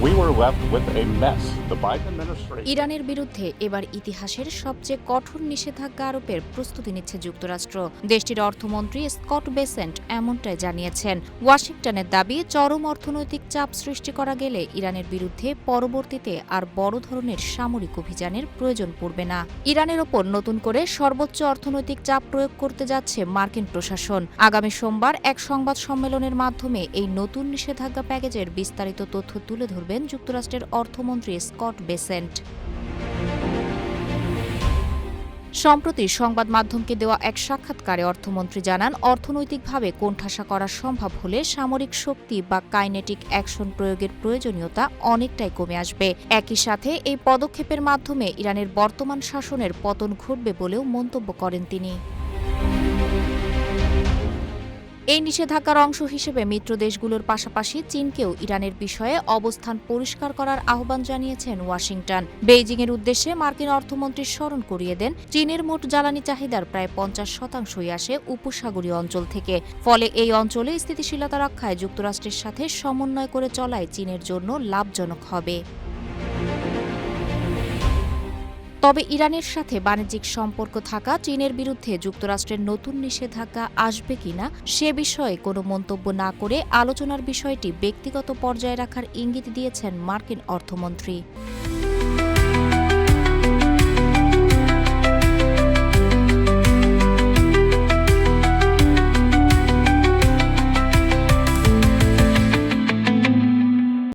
we were left with a mess. The Biden administration. ইরানের বিরুদ্ধে এবার ইতিহাসের সবচেয়ে কঠোর নিষেধাজ্ঞা আরোপের প্রস্তুতি নিচ্ছে যুক্তরাষ্ট্র। দেশটির অর্থমন্ত্রী স্কট বেসেন্ট এমনটাই জানিয়েছেন। ওয়াশিংটনের দাবি, চরম অর্থনৈতিক চাপ সৃষ্টি করা গেলে ইরানের বিরুদ্ধে পরবর্তীতে আর বড় ধরনের সামরিক অভিযানের প্রয়োজন পড়বে না। ইরানের ওপর নতুন করে সর্বোচ্চ অর্থনৈতিক চাপ প্রয়োগ করতে যাচ্ছে মার্কিন প্রশাসন। আগামী সোমবার এক সংবাদ সম্মেলনের মাধ্যমে এই নতুন নিষেধাজ্ঞা প্যাকেজের বিস্তারিত তথ্য তুলে ধরবেন যুক্তরাষ্ট্রের অর্থমন্ত্রী স্কট বেসেন্ট। সম্প্রতি সংবাদ মাধ্যমকে দেওয়া এক সাক্ষাৎকারে অর্থমন্ত্রী জানান, অর্থনৈতিকভাবে কোণঠাসা করা সম্ভব হলে সামরিক শক্তি বা কাইনেটিক অ্যাকশন প্রয়োগের প্রয়োজনীয়তা অনেকটাই কমে আসবে। একই সাথে এই পদক্ষেপের মাধ্যমে ইরানের বর্তমান শাসনের পতন ঘটবে বলেও মন্তব্য করেন তিনি। এই নিষেধাজ্ঞার অংশ হিসেবে মিত্র দেশগুলোর পাশাপাশি চীনকেও ইরানের বিষয়ে অবস্থান পরিষ্কার করার আহ্বান জানিয়েছেন ওয়াশিংটন। বেইজিংয়ের উদ্দেশ্যে মার্কিন অর্থমন্ত্রী স্মরণ করিয়ে দেন, চীনের মোট জ্বালানি চাহিদার প্রায় ৫০% আসে উপসাগরীয় অঞ্চল থেকে। ফলে এই অঞ্চলে স্থিতিশীলতা রক্ষায় যুক্তরাষ্ট্রের সাথে সমন্বয় করে চলাই চীনের জন্য লাভজনক হবে। তবে ইরানের সাথে বাণিজ্যিক সম্পর্ক থাকা চীনের বিরুদ্ধে যুক্তরাষ্ট্রের নতুন নিষেধাজ্ঞা আসবে কিনা সে বিষয়ে কোনো মন্তব্য না করে আলোচনার বিষয়টি ব্যক্তিগত পর্যায়ে রাখার ইঙ্গিত দিয়েছেন মার্কিন অর্থমন্ত্রী।